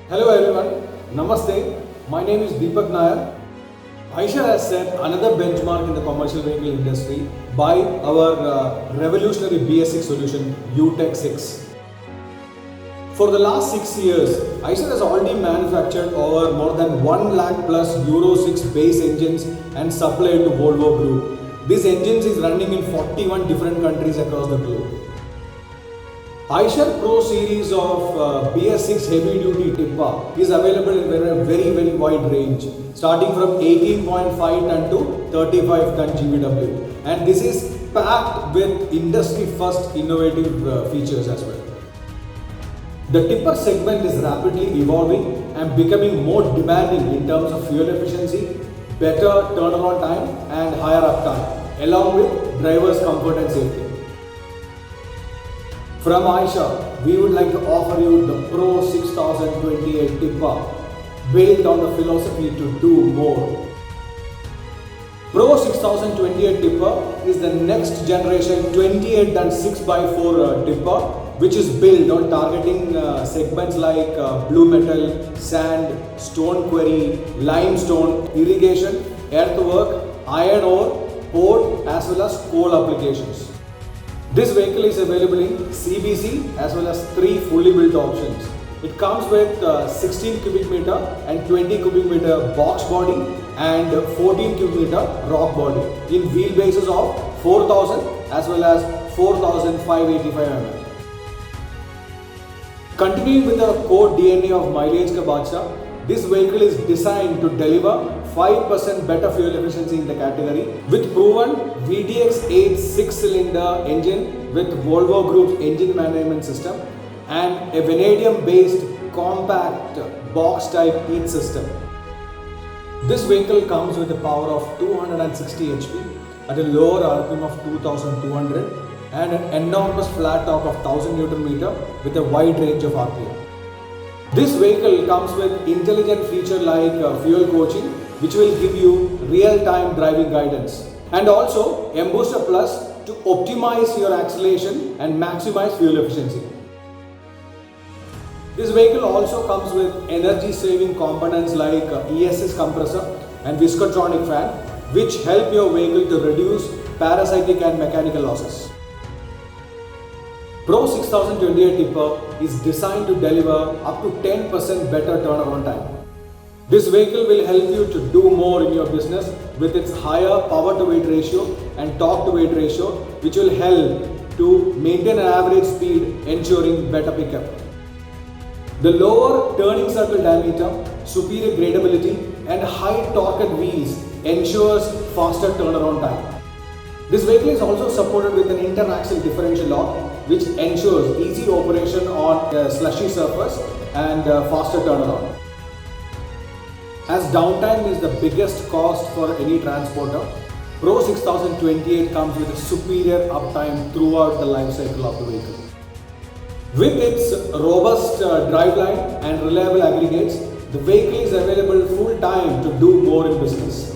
Hello everyone, Namaste. My name is Deepak Nair. Eicher has set another benchmark in the commercial vehicle industry by our revolutionary BS6 solution UTEC 6. For the last 6 years, Eicher has already manufactured over more than 1 lakh plus Euro 6 base engines and supplied to Volvo Group. These engines is running in 41 different countries across the globe. Eicher Pro series of BS6 heavy duty Tippa is available in a very wide range, starting from 18.5 ton to 35 ton GVW, and this is packed with industry first innovative features as well. The tipper segment is rapidly evolving and becoming more demanding in terms of fuel efficiency, better turnaround time and higher uptime, along with drivers' comfort and safety. From Eicher, we would like to offer you the Pro 6028 Tippa, built on the philosophy to do more. Pro 6028 Tippa is the next generation 28 ton 6x4 tipper, which is built on targeting segments like blue metal, sand, stone quarry, limestone, irrigation, earthwork, iron ore, port as well as coal applications. This vehicle is available in CBC as well as 3 fully built options. It comes with 16 cubic meter and 20 cubic meter box body and 14 cubic meter rock body in wheelbases of 4000 as well as 4585 mm. Continuing with the core DNA of mileage ka Badshah, this vehicle is designed to deliver 5% better fuel efficiency in the category with proven VDX8 6-cylinder engine with Volvo Group's engine management system and a vanadium based compact box type heat system. This vehicle comes with a power of 260 HP at a lower RPM of 2200 and an enormous flat torque of 1000 Nm with a wide range of RPM. This vehicle comes with intelligent feature like fuel coaching, which will give you real-time driving guidance, and also M-Booster Plus to optimize your acceleration and maximize fuel efficiency. This vehicle also comes with energy-saving components like ESS compressor and Viscotronic fan, which help your vehicle to reduce parasitic and mechanical losses. Pro 6028 Tipper is designed to deliver up to 10% better turnaround time. This vehicle will help you to do more in your business with its higher power to weight ratio and torque to weight ratio, which will help to maintain an average speed, ensuring better pickup. The lower turning circle diameter, superior gradability and high torqued wheels ensures faster turnaround time. This vehicle is also supported with an interaxle differential lock, which ensures easy operation on a slushy surface and faster turnaround. As downtime is the biggest cost for any transporter, Pro 6028 comes with a superior uptime throughout the life cycle of the vehicle. With its robust driveline and reliable aggregates, the vehicle is available full time to do more in business.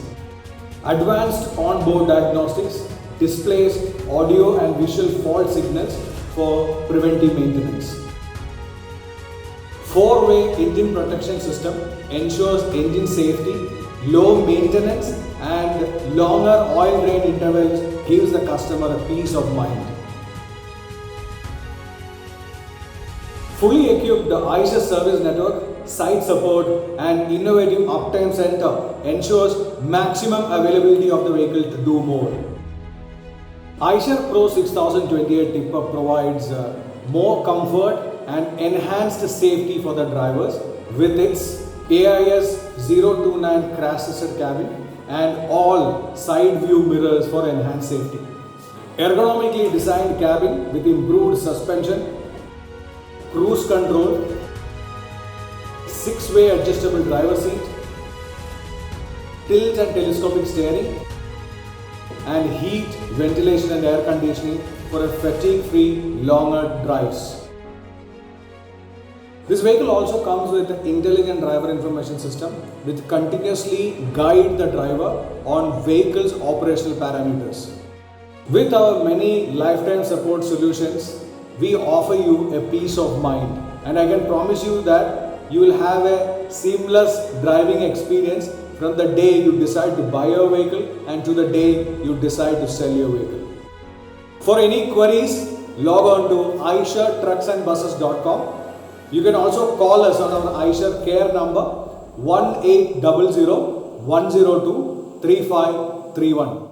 Advanced on-board diagnostics displays audio and visual fault signals for preventive maintenance. 4-way engine protection system ensures engine safety, low maintenance and longer oil drain intervals gives the customer a peace of mind. Fully equipped Eicher service network, site support and innovative uptime center ensures maximum availability of the vehicle to do more. Eicher Pro 6028 Tipper provides more comfort and enhanced safety for the drivers with its AIS 029 crash assisted cabin and all side view mirrors for enhanced safety. Ergonomically designed cabin with improved suspension, cruise control, 6-way adjustable driver seat, tilt and telescopic steering, and heat, ventilation and air conditioning for a fatigue-free longer drives. This vehicle also comes with an intelligent driver information system which continuously guide the driver on vehicle's operational parameters. With our many lifetime support solutions, we offer you a peace of mind, and I can promise you that you will have a seamless driving experience from the day you decide to buy your vehicle and to the day you decide to sell your vehicle. For any queries, log on to aishatrucksandbuses.com. You can also call us on our Aisha care number 1800 102 3531.